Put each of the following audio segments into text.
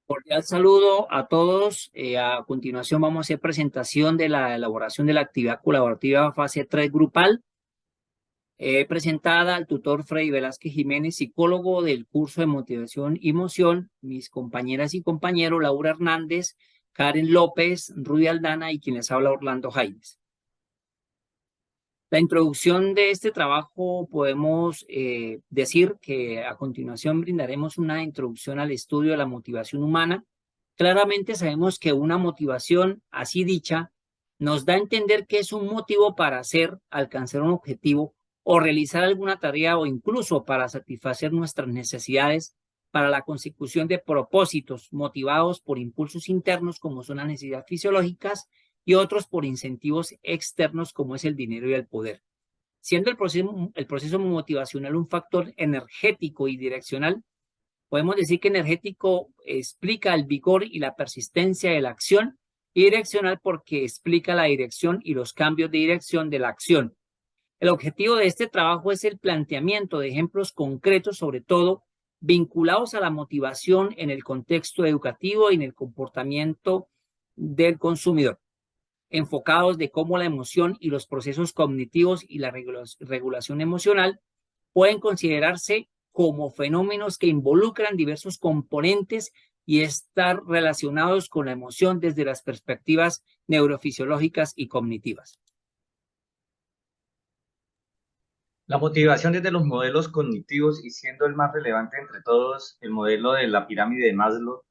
Cordial saludo a todos. A continuación vamos a hacer presentación de la elaboración de la actividad colaborativa fase 3 grupal, presentada al tutor Freddy Velázquez Jiménez, psicólogo del curso de motivación y emoción, mis compañeras y compañeros Laura Hernández, Karen López, Rudy Aldana y quien les habla Orlando Jaimes. La introducción de este trabajo podemos decir que a continuación brindaremos una introducción al estudio de la motivación humana. Claramente sabemos que una motivación así dicha nos da a entender que es un motivo para hacer, alcanzar un objetivo o realizar alguna tarea o incluso para satisfacer nuestras necesidades para la consecución de propósitos motivados por impulsos internos como son las necesidades fisiológicas y otros por incentivos externos como es el dinero y el poder. Siendo el proceso motivacional un factor energético y direccional, podemos decir que energético explica el vigor y la persistencia de la acción, y direccional porque explica la dirección y los cambios de dirección de la acción. El objetivo de este trabajo es el planteamiento de ejemplos concretos, sobre todo vinculados a la motivación en el contexto educativo y en el comportamiento del consumidor, enfocados de cómo la emoción y los procesos cognitivos y la regulación emocional pueden considerarse como fenómenos que involucran diversos componentes y estar relacionados con la emoción desde las perspectivas neurofisiológicas y cognitivas. La motivación desde los modelos cognitivos y siendo el más relevante entre todos, el modelo de la pirámide de Maslow,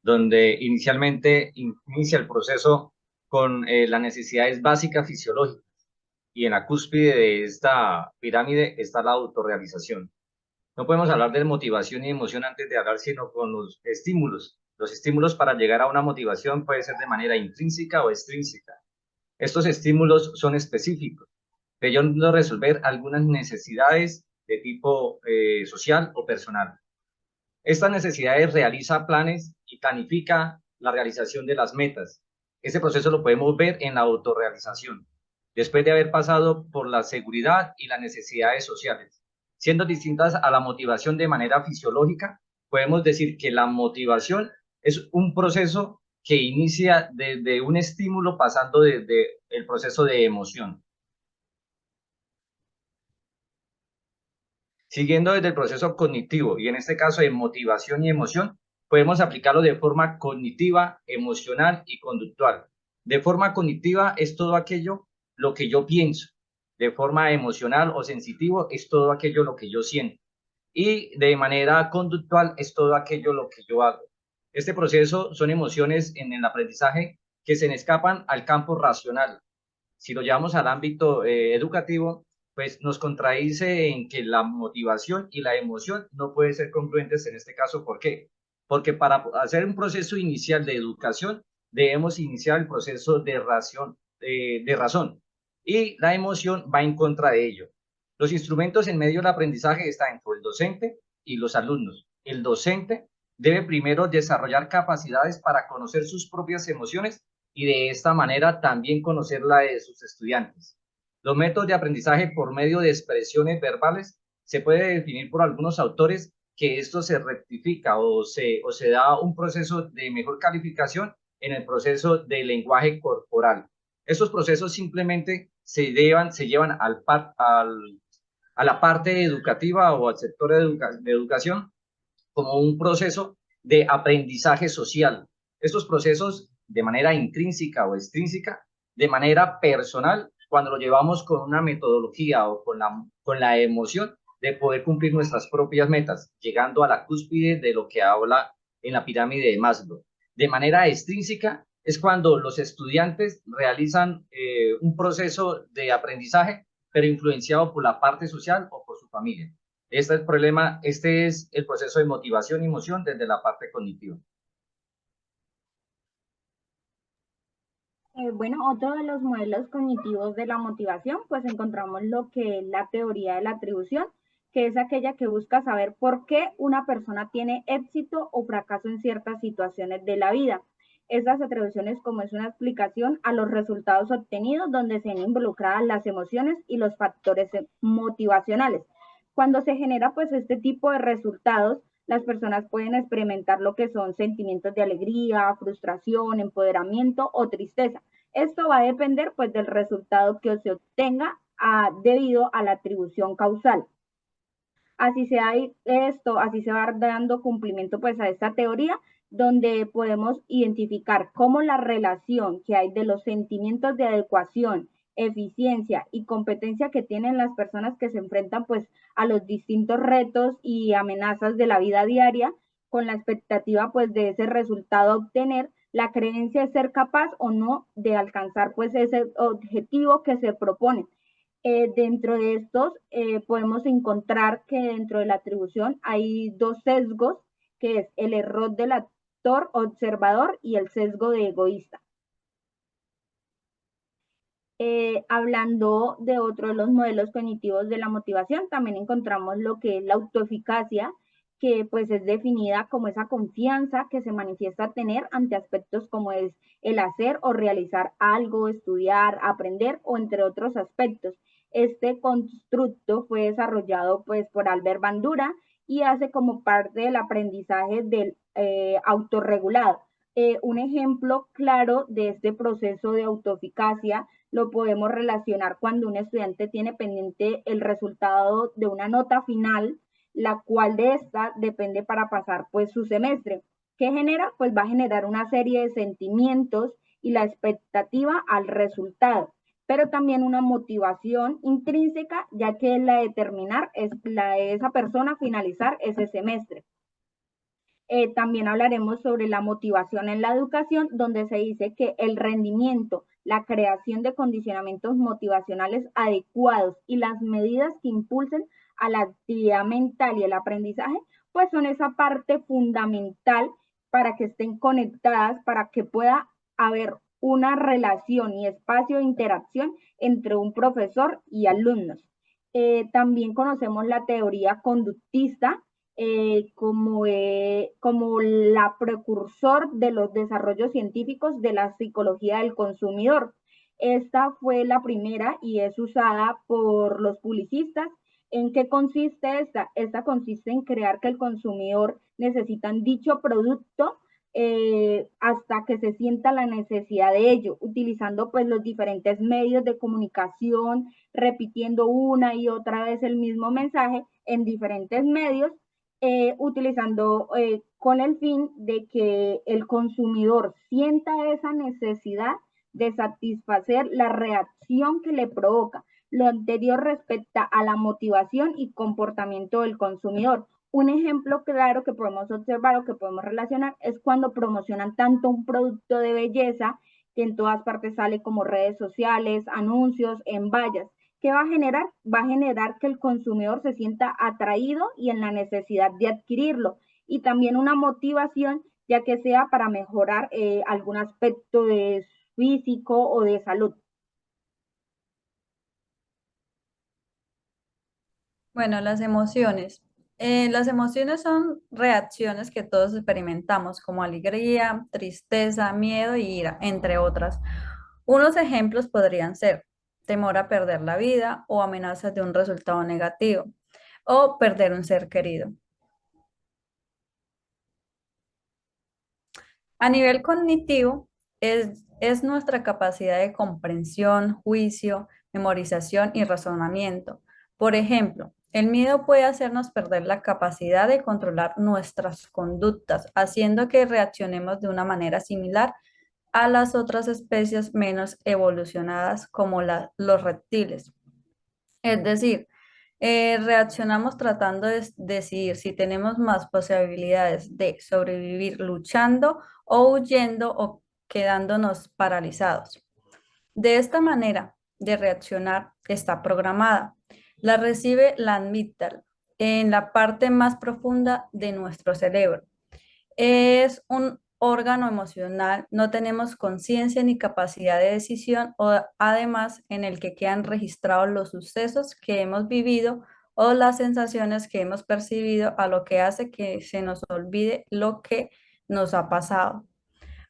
donde inicialmente inicia el proceso con las necesidades básicas fisiológicas y en la cúspide de esta pirámide está la autorrealización. No podemos hablar de motivación y emoción antes de hablar sino con los estímulos. Los estímulos para llegar a una motivación puede ser de manera intrínseca o extrínseca. Estos estímulos son específicos, creyendo resolver algunas necesidades de tipo social o personal. Estas necesidades realiza planes y planifica la realización de las metas. Ese proceso lo podemos ver en la autorrealización, después de haber pasado por la seguridad y las necesidades sociales. Siendo distintas a la motivación de manera fisiológica, podemos decir que la motivación es un proceso que inicia desde un estímulo pasando desde el proceso de emoción. Siguiendo desde el proceso cognitivo y en este caso de motivación y emoción, podemos aplicarlo de forma cognitiva, emocional y conductual. De forma cognitiva es todo aquello lo que yo pienso. De forma emocional o sensitivo es todo aquello lo que yo siento. Y de manera conductual es todo aquello lo que yo hago. Este proceso son emociones en el aprendizaje que se escapan al campo racional. Si lo llevamos al ámbito educativo, pues nos contradice en que la motivación y la emoción no pueden ser congruentes en este caso. ¿Por qué? Porque para hacer un proceso inicial de educación, debemos iniciar el proceso de razón y la emoción va en contra de ello. Los instrumentos en medio del aprendizaje están entre el docente y los alumnos. El docente debe primero desarrollar capacidades para conocer sus propias emociones y de esta manera también conocer la de sus estudiantes. Los métodos de aprendizaje por medio de expresiones verbales se puede definir por algunos autores que esto se rectifica o se da un proceso de mejor calificación en el proceso de lenguaje corporal. Estos procesos simplemente se llevan a la parte educativa o al sector de educación como un proceso de aprendizaje social. Estos procesos de manera intrínseca o extrínseca, de manera personal, cuando lo llevamos con una metodología o con la emoción de poder cumplir nuestras propias metas, llegando a la cúspide de lo que habla en la pirámide de Maslow. De manera extrínseca es cuando los estudiantes realizan un proceso de aprendizaje, pero influenciado por la parte social o por su familia. Este es el proceso de motivación y emoción desde la parte cognitiva. Bueno, otro de los modelos cognitivos de la motivación, pues encontramos lo que es la teoría de la atribución, que es aquella que busca saber por qué una persona tiene éxito o fracaso en ciertas situaciones de la vida. Estas atribuciones como es una explicación a los resultados obtenidos donde se han involucradas las emociones y los factores motivacionales. Cuando se genera pues este tipo de resultados, las personas pueden experimentar lo que son sentimientos de alegría, frustración, empoderamiento o tristeza. Esto va a depender pues del resultado que se obtenga debido a la atribución causal. Así se va dando cumplimiento pues a esta teoría, donde podemos identificar cómo la relación que hay de los sentimientos de adecuación, eficiencia y competencia que tienen las personas que se enfrentan pues a los distintos retos y amenazas de la vida diaria, con la expectativa pues de ese resultado a obtener, la creencia de ser capaz o no de alcanzar pues ese objetivo que se propone. Dentro de estos podemos encontrar que dentro de la atribución hay dos sesgos, que es el error del actor observador y el sesgo de egoísta. Hablando de otro de los modelos cognitivos de la motivación, también encontramos lo que es la autoeficacia, que pues es definida como esa confianza que se manifiesta tener ante aspectos como es el hacer o realizar algo, estudiar, aprender o entre otros aspectos. Este constructo fue desarrollado pues por Albert Bandura y hace como parte del aprendizaje del autorregulado. Un ejemplo claro de este proceso de autoeficacia lo podemos relacionar cuando un estudiante tiene pendiente el resultado de una nota final, la cual de esta depende para pasar pues su semestre. ¿Qué genera? Pues va a generar una serie de sentimientos y la expectativa al resultado, pero también una motivación intrínseca, ya que la de determinar es la de esa persona finalizar ese semestre. También hablaremos sobre la motivación en la educación, donde se dice que el rendimiento, la creación de condicionamientos motivacionales adecuados y las medidas que impulsen a la actividad mental y el aprendizaje, pues son esa parte fundamental para que estén conectadas, para que pueda haber una relación y espacio de interacción entre un profesor y alumnos. También conocemos la teoría conductista, como la precursor de los desarrollos científicos de la psicología del consumidor. Esta fue la primera y es usada por los publicistas. ¿En qué consiste esta? Esta consiste en crear que el consumidor necesita dicho producto hasta que se sienta la necesidad de ello, utilizando pues los diferentes medios de comunicación, repitiendo una y otra vez el mismo mensaje en diferentes medios, utilizando con el fin de que el consumidor sienta esa necesidad de satisfacer la reacción que le provoca. Lo anterior respecta a la motivación y comportamiento del consumidor. Un ejemplo claro que podemos observar o que podemos relacionar es cuando promocionan tanto un producto de belleza que en todas partes sale como redes sociales, anuncios, en vallas. ¿Qué va a generar? Va a generar que el consumidor se sienta atraído y en la necesidad de adquirirlo. Y también una motivación, ya que sea para mejorar algún aspecto de físico o de salud. Bueno, las emociones. Las emociones son reacciones que todos experimentamos, como alegría, tristeza, miedo y ira, entre otras. Unos ejemplos podrían ser temor a perder la vida o amenazas de un resultado negativo o perder un ser querido. A nivel cognitivo, es nuestra capacidad de comprensión, juicio, memorización y razonamiento. Por ejemplo, el miedo puede hacernos perder la capacidad de controlar nuestras conductas, haciendo que reaccionemos de una manera similar a las otras especies menos evolucionadas como los reptiles. Es decir, reaccionamos tratando de decidir si tenemos más posibilidades de sobrevivir luchando o huyendo o quedándonos paralizados. De esta manera de reaccionar está programada. La recibe la amígdala en la parte más profunda de nuestro cerebro. Es un órgano emocional, no tenemos conciencia ni capacidad de decisión, o además en el que quedan registrados los sucesos que hemos vivido o las sensaciones que hemos percibido, a lo que hace que se nos olvide lo que nos ha pasado.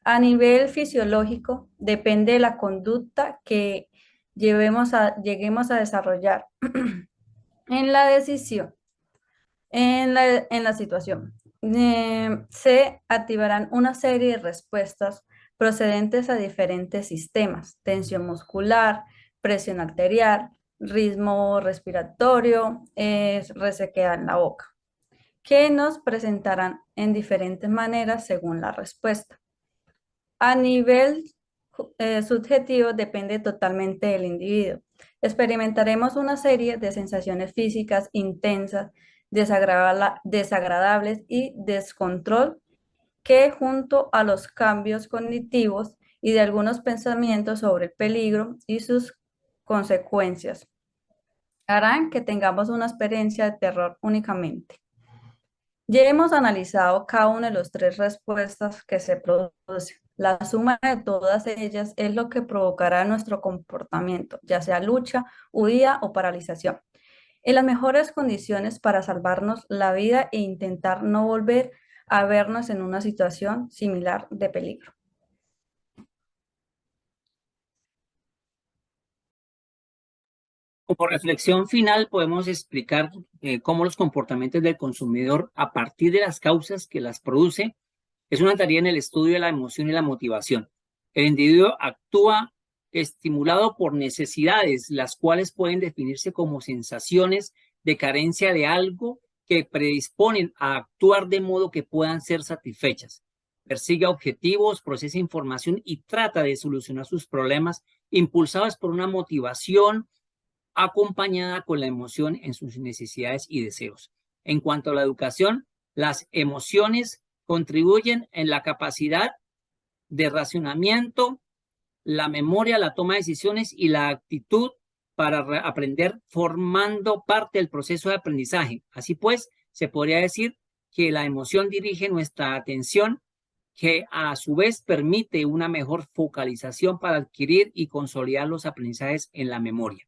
A nivel fisiológico, depende de la conducta que lleguemos a desarrollar en la decisión, en la situación. se activarán una serie de respuestas procedentes a diferentes sistemas: tensión muscular, presión arterial, ritmo respiratorio, resequedad en la boca, que nos presentarán en diferentes maneras según la respuesta. A nivel subjetivo depende totalmente del individuo. Experimentaremos una serie de sensaciones físicas intensas, desagradables y descontrol que, junto a los cambios cognitivos y de algunos pensamientos sobre el peligro y sus consecuencias, harán que tengamos una experiencia de terror únicamente. Ya hemos analizado cada una de las tres respuestas que se producen. La suma de todas ellas es lo que provocará nuestro comportamiento, ya sea lucha, huida o paralización, en las mejores condiciones para salvarnos la vida e intentar no volver a vernos en una situación similar de peligro. Como reflexión final, podemos explicar cómo los comportamientos del consumidor, a partir de las causas que las produce, es una tarea en el estudio de la emoción y la motivación. El individuo actúa estimulado por necesidades, las cuales pueden definirse como sensaciones de carencia de algo que predisponen a actuar de modo que puedan ser satisfechas. Persigue objetivos, procesa información y trata de solucionar sus problemas impulsados por una motivación acompañada con la emoción en sus necesidades y deseos. En cuanto a la educación, las emociones contribuyen en la capacidad de racionamiento, la memoria, la toma de decisiones y la actitud para aprender, formando parte del proceso de aprendizaje. Así pues, se podría decir que la emoción dirige nuestra atención, que a su vez permite una mejor focalización para adquirir y consolidar los aprendizajes en la memoria.